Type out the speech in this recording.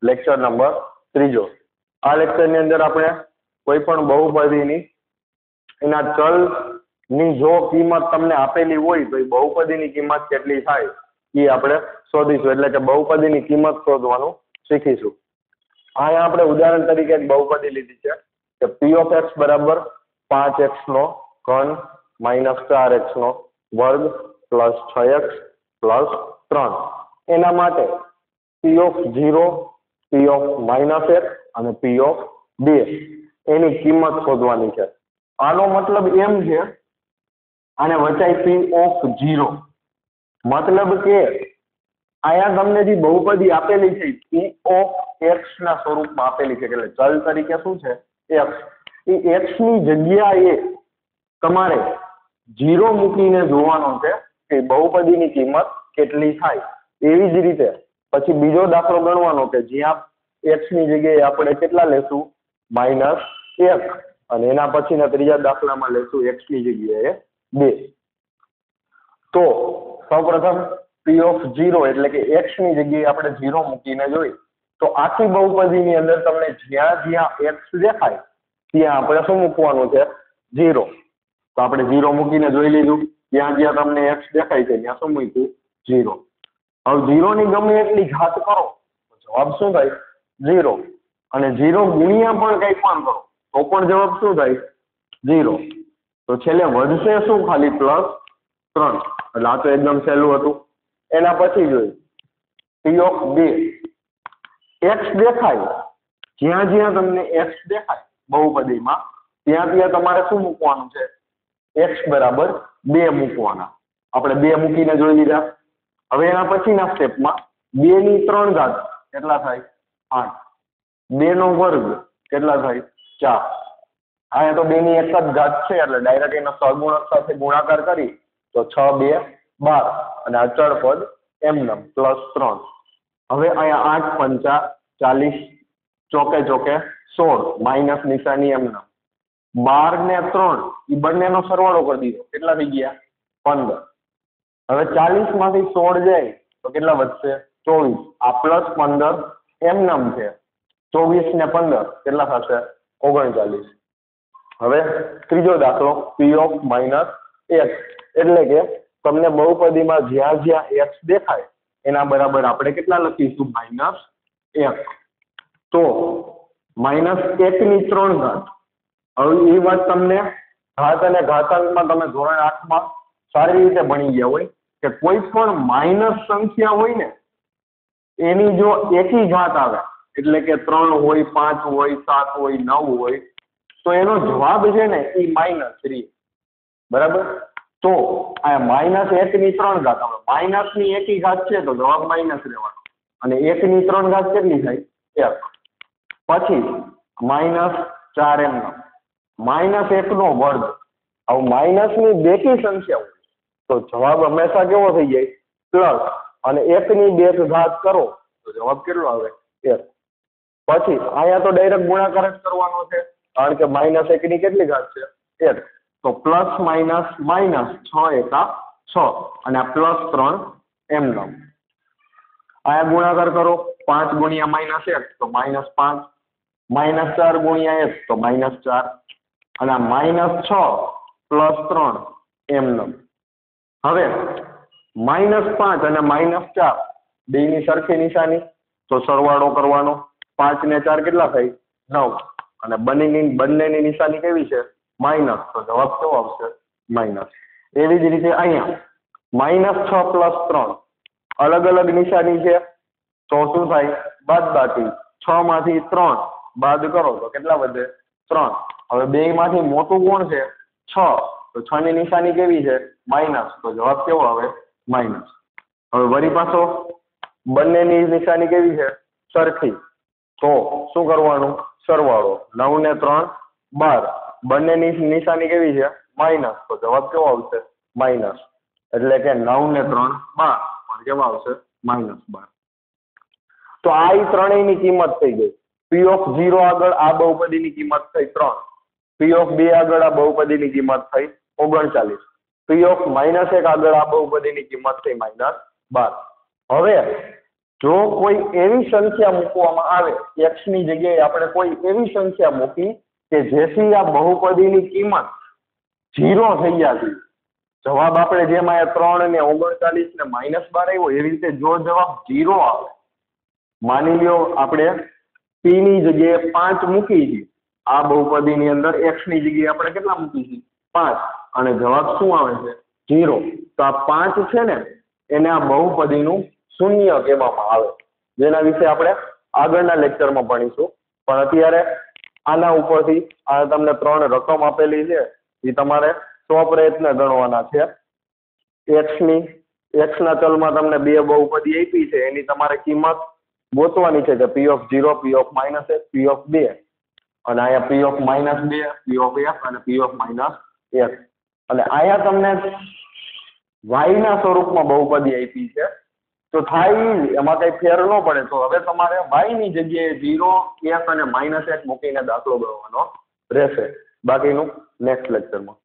Lecture number 3. આ લેક્ચરની અંદર આપણે કોઈ પણ બહુપદીની એના ચલની જો કિંમત તમને આપેલી હોય તો એ બહુપદીની કિંમત કેટલી થાય એ આપણે શોધીશું, એટલે કે બહુપદીની કિંમત શોધવાનું શીખીશું. અહીંયા આપણે ઉદાહરણ તરીકે એક બહુપદી લીધી છે કે p of x બરાબર 5x નો ઘન માઇનસ 4x નો વર્ગ પ્લસ 6x પ્લસ 3. એના માટે p of 0, p of -x અને p of 2 એની કિંમત શોધવાની છે. આનો મતલબ એમ છે, આને વચાય p of 0, મતલબ કે અહીંયા તમને જે બહુપદી આપેલી છે p of x ના સ્વરૂપમાં આપેલી છે, એટલે ચલ તરીકે શું છે x, એ x ની જગ્યાએ તમારે 0 મૂકીને જોવાનો છે કે બહુપદીની કિંમત કેટલી થાય. એવી જ રીતે પછી બીજો દાખલો ગણવાનો કે જ્યાં x ની જગ્યાએ આપણે કેટલા લેશું -1, અને એના પછીના ત્રીજા દાખલામાં લેશું x ની જગ્યાએ 2. તો સૌપ્રથમ p of 0 એટલે કે x ની જગ્યાએ આપણે 0 મૂકીને જોઈ તો આખી બહુપદીની અંદર તમને જ્યાં જ્યાં x દેખાય ત્યાં આપણે શું મૂકવાનું છે 0. તો આપણે 0 મૂકીને જોઈ લીધું, જ્યાં જ્યાં તમને x દેખાય છે ત્યાં શું મૂક્યું 0. હવે 0 ની ગમે એટલી ઘાત કરો તો જવાબ શું થાય 0, અને 0 ગુણ્યા પણ કંઈ પણ કરો તો પણ જવાબ શું થાય 0. તો છેલ્લે વધશે શું ખાલી +3. એટલે આ તો એકદમ સહેલું હતું. એના પછી જોઈ p of 2, x દેખાય જ્યાં જ્યાં તમને x દેખાય બહુપદીમાં ત્યાં ત્યાં તમારે શું મૂકવાનું છે x બરાબર 2 મૂકવાના. આપણે 2 મૂકીને જોઈ લીધા. હવે એના પછીના સ્ટેપમાં 2 ની 3 ઘાત કેટલા થાય 8, 2 નો વર્ગ કેટલા થાય 4. અહીંયા તો 2 ની એક જ ઘાત છે એટલે ડાયરેક્ટ એનો સહગુણક સાથે ગુણાકાર કરી તો 6 2 12, અને અચળ પદ એમનેમ +3. હવે અહીંયા 8 પંચા 40, ચોકે ચોકે 16, માઇનસ નિશાની એમનેમ. 12 ને 3 એ બંનેનો સરવાળો કરી દીધો, કેટલા થઈ ગયા 15. હવે 40 માંથી 16 જાય તો કેટલા વધશે 24. આ +15 એમનેમ છે. 24 ને 15 કેટલા થશે 39. હવે ત્રીજો દાખલો p of -x, એટલે કે તમને બહુપદીમાં જ્યાં જ્યાં x દેખાય એના બરાબર આપણે કેટલા લખીશું -1. તો -1 ની 3 ઘાત. હવે એ વાત તમને ઘાત અને ઘાતાંકમાં તમે ધોરણ 8 માં સારી રીતે ભણી ગયા હોય કે કોઈ પણ માઇનસ સંખ્યા હોય ને એની જો એકી ઘાત આવે એટલે કે 3 હોય 5 હોય 7 હોય 9 હોય તો એનો જવાબ છે ને એ -3, બરાબર. તો આ -1 ની 3 ઘાત, હવે માઇનસ ની એકી ઘાત છે તો જવાબ માઇનસ રહેવાનો, અને 1 ની 3 ઘાત કેટલી થાય 1. પછી -4 એમનો -1 નો વર્ગ. હવે માઇનસ ની બેકી સંખ્યા હોય તો જવાબ હંમેશા કેવો થઈ જાય પ્લસ, અને 1 ની 2 ઘાત કરો તો જવાબ કેટલો આવે 1. પછી અહીંયા તો ડાયરેક્ટ ગુણાકાર જ કરવાનો છે કારણ કે -1 ની કેટલી ઘાત છે 1. તો પ્લસ માઇનસ માઇનસ 6 એકા 6, અને આ +3 એમનો. અહીંયા ગુણાકાર કરો 5 ગુણ્યા -1 તો -5, -4 ગુણ્યા 1 તો -4, અને આ -6 +3 એમનો. હવે -5 અને -4 બેની સરખી નિશાની તો સરવાળો કરવાનો. 5 ને 4 કેટલા થાય 9, અને બંનેની નિશાની કેવી છે માઇનસ, તો જવાબ કેવો આવશે માઇનસ. એવી જ રીતે અહીંયા -6 + 3 અલગ અલગ નિશાની છે તો શું થાય બાદબાકી. 6 માંથી 3 બાદ કરો તો કેટલા વધે 3. હવે બે માંથી મોટું કોણ છે 6, તો 6 ની નિશાની કેવી છે માઇનસ, તો જવાબ કેવો આવે માઇનસ. હવે વળી પાછો બંનેની નિશાની કેવી છે સરખી, તો શું કરવાનું સરવાળો. 9 ને 3 12, બંનેની નિશાની કેવી છે માઇનસ, તો જવાબ કેવો આવશે માઇનસ. એટલે કે 9 ને 3 12 પણ કેવા આવશે -12. તો આ ત્રણેયની કિંમત થઈ ગઈ. p of 0 આગળ આ બહુપદીની કિંમત થઈ 3, p of 2 આગળ આ બહુપદીની કિંમત થઈ 39, p of -1 આગળ આ બહુપદીની કિંમત થઈ -12. હવે જો કોઈ એવી સંખ્યા મૂકવામાં આવે x ની જગ્યાએ આપણે કોઈ એવી સંખ્યા મૂકી કે જેથી આ બહુપદીની કિંમત 0 થઈ જતી, જવાબ આપણે જેમ આયા 3 ને 39 ને -12 આવ્યો એવી રીતે જો જવાબ 0 આવે, માની લ્યો આપણે p ની જગ્યાએ 5 મૂકી છે, આ બહુપદીની અંદર x ની જગ્યાએ આપણે કેટલા મૂકી છે 5 અને જવાબ શું આવે છે 0, તો આ 5 છે ને એને આ બહુપદીનું શૂન્ય કહેવામાં આવે, જેના વિશે આપણે આગળના લેક્ચરમાં ભણીશું. પણ અત્યારે આના ઉપરથી આ તમને 3 રકમ આપેલી છે એ તમારે સ્વપ્રયત્ન ગણવાના છે. x ના ચલમાં તમને 2 બહુપદી આપી છે, એની તમારે કિંમત ગોતવાની છે કે p of 0, p of -1, p of 2 અને અહીંયા p of -2, p of f અને p of -1 અને અહીંયા તમને y ના સ્વરૂપમાં બહુપદી આપી છે, તો થાય એમાં કઈ ફેર ન પડે, તો હવે તમારે y ની જગ્યાએ 0, 1 અને -1 મૂકીને દાખલો ગણવાનો રહેશે. બાકીનું નેક્સ્ટ લેક્ચરમાં.